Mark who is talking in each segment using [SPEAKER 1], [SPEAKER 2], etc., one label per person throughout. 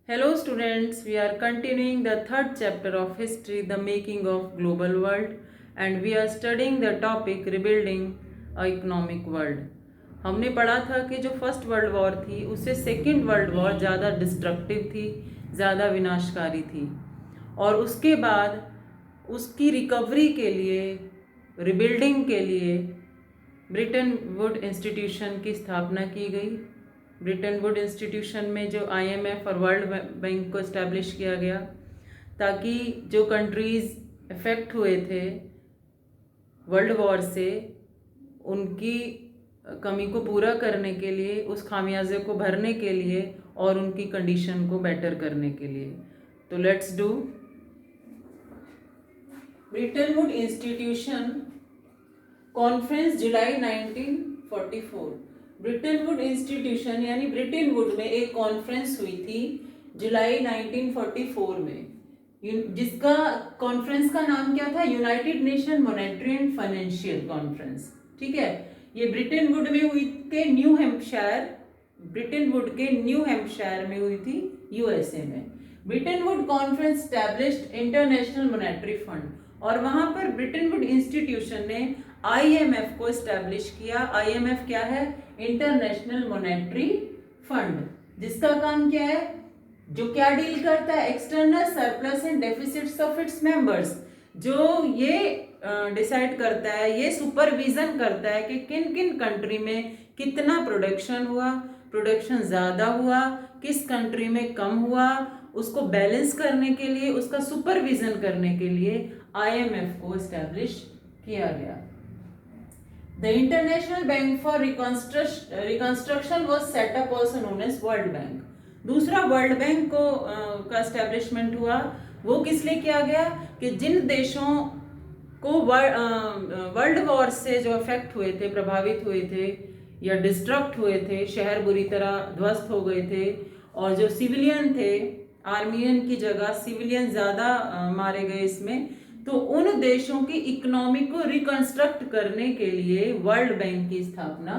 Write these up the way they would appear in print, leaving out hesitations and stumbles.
[SPEAKER 1] Hello students, we are continuing the third chapter of history, the making of global world, and we are studying the topic rebuilding a economic world. हमने पढ़ा था कि जो first world war थी उससे second world war ज़्यादा destructive थी, ज़्यादा विनाशकारी थी, और उसके बाद उसकी रिकवरी के लिए, रिबिल्डिंग के लिए ब्रिटेन वुड इंस्टीट्यूशन की स्थापना की गई। ब्रिटेन वुड इंस्टीट्यूशन में जो IMF और वर्ल्ड बैंक को इस्टेब्लिश किया गया ताकि जो कंट्रीज़ इफ़ेक्ट हुए थे वर्ल्ड वॉर से उनकी कमी को पूरा करने के लिए, उस खामियाजे को भरने के लिए और उनकी कंडीशन को बेटर करने के लिए। तो let's do Britain would institution conference July 1944। Britain would institution यानी ब्रिटेन वुड में एक कॉन्फ्रेंस हुई थी जुलाई 1944 में, जिसका कॉन्फ्रेंस का नाम क्या था? United nation monetary and financial conference. ठीक है, ये ब्रिटेन वुड में हुई के न्यू हैम्पशायर, ब्रिटेन वुड के न्यू हैम्पशायर में हुई थी, USA में। Britain would conference established international monetary fund, और वहां पर ब्रिटेन वुड इंस्टीट्यूशन ने IMF को एस्टैब्लिश किया। IMF क्या है? इंटरनेशनल मॉनेटरी फंड, जिसका काम क्या है? जो क्या डील करता है? External surplus and deficits of its members. जो ये डिसाइड करता है, ये सुपरविजन करता है कि किन किन कंट्री में कितना प्रोडक्शन हुआ, प्रोडक्शन ज़्यादा हुआ, किस कंट्री में कम हुआ, उसको बैलेंस करने के लिए, उसका सुपरविजन करने के लिए IMF को एस्टैब्लिश किया गया। The International Bank for Reconstruction was set up, also known as World Bank. दूसरा वर्ल्ड बैंक को का एस्टेब्लिशमेंट हुआ। वो किस लिए किया गया कि जिन देशों को वर्ल्ड वॉर से जो अफेक्ट हुए थे, प्रभावित हुए थे या डिस्ट्रक्ट हुए थे, शहर बुरी तरह ध्वस्त हो गए थे, और जो सिविलियन थे, आर्मियन की जगह सिविलियन ज़्यादा मारे गए इसमें, तो उन देशों की इकोनॉमी को रिकंस्ट्रक्ट करने के लिए वर्ल्ड बैंक की स्थापना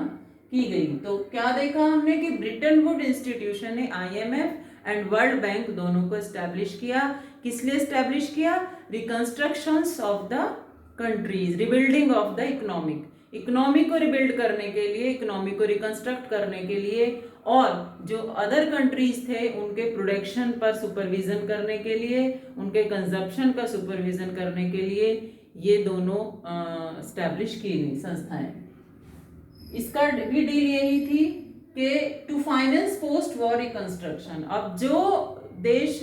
[SPEAKER 1] की गई। तो क्या देखा हमने कि ब्रिटेन वुड इंस्टीट्यूशन ने IMF एंड वर्ल्ड बैंक दोनों को एस्टैब्लिश किया। किस लिए एस्टैब्लिश किया? Reconstructions of the countries, rebuilding of the economy को रिबिल्ड करने के लिए, इकोनॉमी को रिकंस्ट्रक्ट करने के लिए, और जो अदर कंट्रीज थे उनके प्रोडक्शन पर सुपरविजन करने के लिए, उनके कंजप्शन का सुपरविजन करने के लिए ये दोनों एस्टैब्लिश की गई संस्थाएं। इसका भी डील यही थी कि to finance post war reconstruction. अब जो देश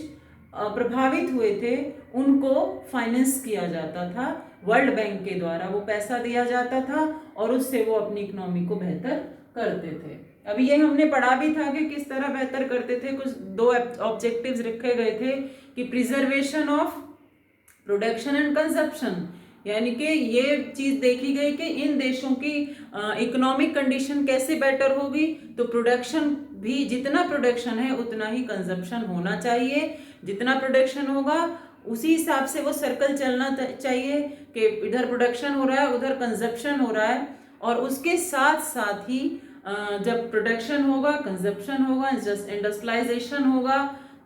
[SPEAKER 1] प्रभावित हुए थे उनको फाइनेंस किया जाता था वर्ल्ड बैंक के द्वारा, वो पैसा दिया जाता था और उससे वो अपनी इकोनॉमी को बेहतर करते थे। अभी ये हमने पढ़ा भी था कि किस तरह बेहतर करते थे। कुछ दो ऑब्जेक्टिव्स रखे गए थे कि preservation of production and consumption, यानी कि ये चीज देखी गई कि इन देशों की इकोनॉमिक कंडीशन कैसे बेटर होगी, तो प्रोडक्शन भी, जितना प्रोडक्शन है उतना ही कंजप्शन होना चाहिए। जितना प्रोडक्शन होगा उसी हिसाब से वो सर्कल चलना चाहिए कि इधर प्रोडक्शन हो रहा है, उधर कंजप्शन हो रहा है, और उसके साथ साथ ही जब प्रोडक्शन होगा, कंजप्शन होगा, इंडस्ट्रियलाइजेशन होगा,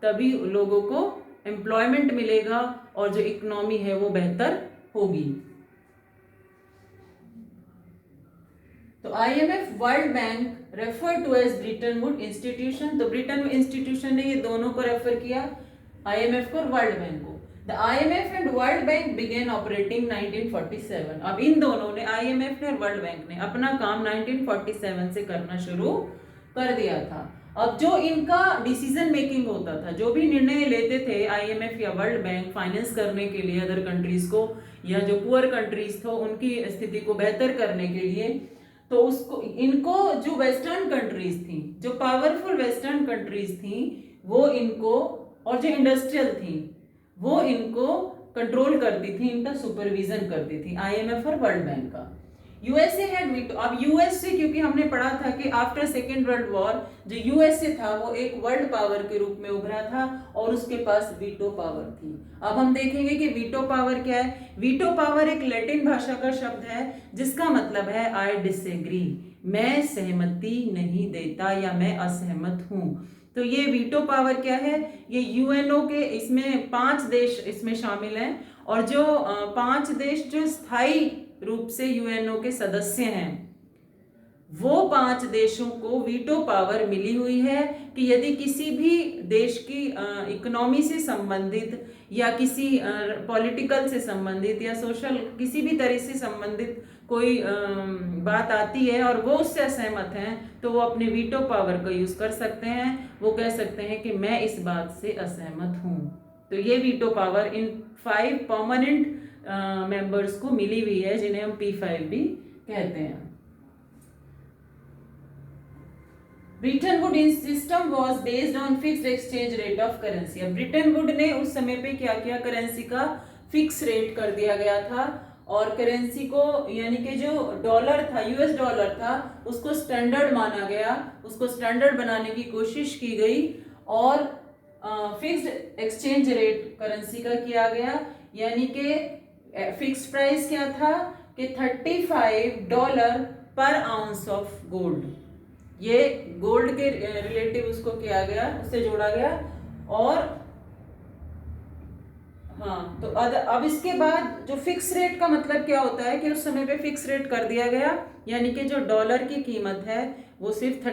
[SPEAKER 1] तभी लोगों को एम्प्लॉयमेंट मिलेगा और जो इकोनॉमी है वो बेहतर होगी। तो IMF, World Bank refer to as Bretton would institution. तो ब्रिटेन वुड इंस्टीट्यूशन ने ये दोनों को रेफर किया, IMF को और वर्ल्ड बैंक को। The IMF and world Bank began operating 1947। अब इन दोनों ने, IMF ने और वर्ल्ड बैंक ने, अपना काम 1947 से करना शुरू कर दिया था। अब जो इनका डिसीजन मेकिंग होता था, जो भी निर्णय लेते थे IMF या वर्ल्ड बैंक फाइनेंस करने के लिए अदर कंट्रीज को, या जो पुअर कंट्रीज थे उनकी स्थिति को बेहतर करने के लिए, तो उसको, इनको जो वेस्टर्न कंट्रीज थी, जो पावरफुल वेस्टर्न कंट्रीज थी, वो इनको, और जो इंडस्ट्रियल थी वो इनको कंट्रोल करती थी, इनका सुपरविजन करती थी, IMF और वर्ल्ड बैंक का। USA had veto. अब USA, क्योंकि हमने पढ़ा था कि आफ्टर सेकेंड वर्ल्ड वॉर जो USA था वो एक वर्ल्ड पावर के रूप में उभरा था और उसके पास वीटो पावर थी। अब हम देखेंगे कि वीटो पावर क्या है। वीटो पावर एक लैटिन भाषा का शब्द है जिसका मतलब है आई डिसएग्री, मैं सहमति नहीं देता या मैं असहमत हूँ। तो ये वीटो पावर क्या है, ये यूएनओ के इसमें 5 देश इसमें शामिल हैं, और जो 5 देश जो स्थायी रूप से यूएनओ के सदस्य हैं, वो 5 देशों को वीटो पावर मिली हुई है कि यदि किसी भी देश की इकोनॉमी से संबंधित या किसी पॉलिटिकल से संबंधित या सोशल किसी भी तरह से संबंधित कोई बात आती है और वो उससे असहमत हैं, तो वो अपने वीटो पावर का यूज कर सकते हैं। वो कह सकते हैं कि मैं इस बात से असहमत हूँ। तो ये veto power in 5 permanent members को मिली हुई है, जिन्हें हम P5 भी कहते हैं। Britain would system was based on fixed exchange rate of currency. अब ब्रिटन वुड ने उस समय पे क्या किया, करेंसी का फिक्स रेट कर दिया गया था, और करेंसी को यानी कि जो डॉलर था, यूएस डॉलर था, उसको स्टैंडर्ड माना गया, उसको स्टैंडर्ड बनाने की कोशिश की गई, और फिक्स्ड एक्सचेंज रेट करेंसी का किया गया। यानी कि फिक्स प्राइस क्या था कि $35 पर आउंस ऑफ गोल्ड। ये गोल्ड के रिलेटिव उसको किया गया, उससे जोड़ा गया। और हाँ, तो अब इसके बाद जो फिक्स रेट का मतलब क्या होता है कि उस समय पे फिक्स रेट कर दिया गया, यानी कि जो डॉलर की कीमत है वो सिर्फ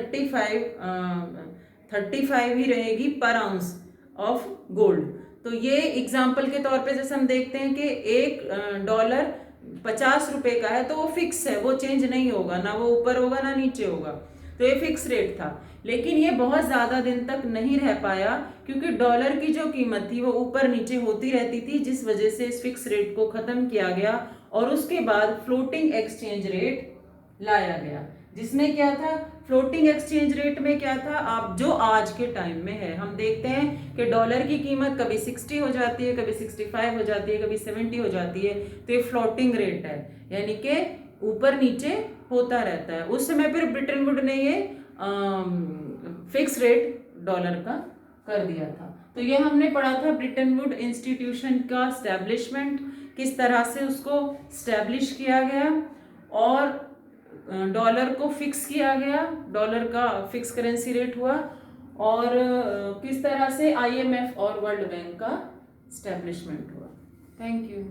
[SPEAKER 1] 35 ही रहेगी पर आउंस ऑफ गोल्ड। तो ये एग्जाम्पल के तौर पे जैसे हम देखते हैं कि $1 ₹50 का है, तो वो फिक्स है, वो चेंज नहीं होगा, ना वो ऊपर होगा ना नीचे होगा। तो ये फिक्स रेट था, लेकिन ये बहुत ज़्यादा दिन तक नहीं रह पाया, क्योंकि डॉलर की जो कीमत थी वो ऊपर नीचे होती रहती थी, जिस वजह से इस फिक्स रेट को ख़त्म किया गया और उसके बाद फ्लोटिंग एक्सचेंज रेट लाया गया। जिसमें क्या था, फ्लोटिंग एक्सचेंज रेट में क्या था, आप जो आज के टाइम में है, हम देखते हैं कि डॉलर की कीमत कभी 60 हो जाती है, कभी 65 हो जाती है, कभी 70 हो जाती है। तो ये फ्लोटिंग रेट है, यानी कि ऊपर नीचे होता रहता है। उस समय फिर ब्रिटेन वुड ने ये फिक्स रेट डॉलर का कर दिया था। तो ये हमने पढ़ा था ब्रिटेन वुड इंस्टीट्यूशन का स्टैब्लिशमेंट, किस तरह से उसको स्टैब्लिश किया गया और डॉलर को फिक्स किया गया, डॉलर का फिक्स करेंसी रेट हुआ, और किस तरह से IMF और वर्ल्ड बैंक का स्टैब्लिशमेंट हुआ। Thank you.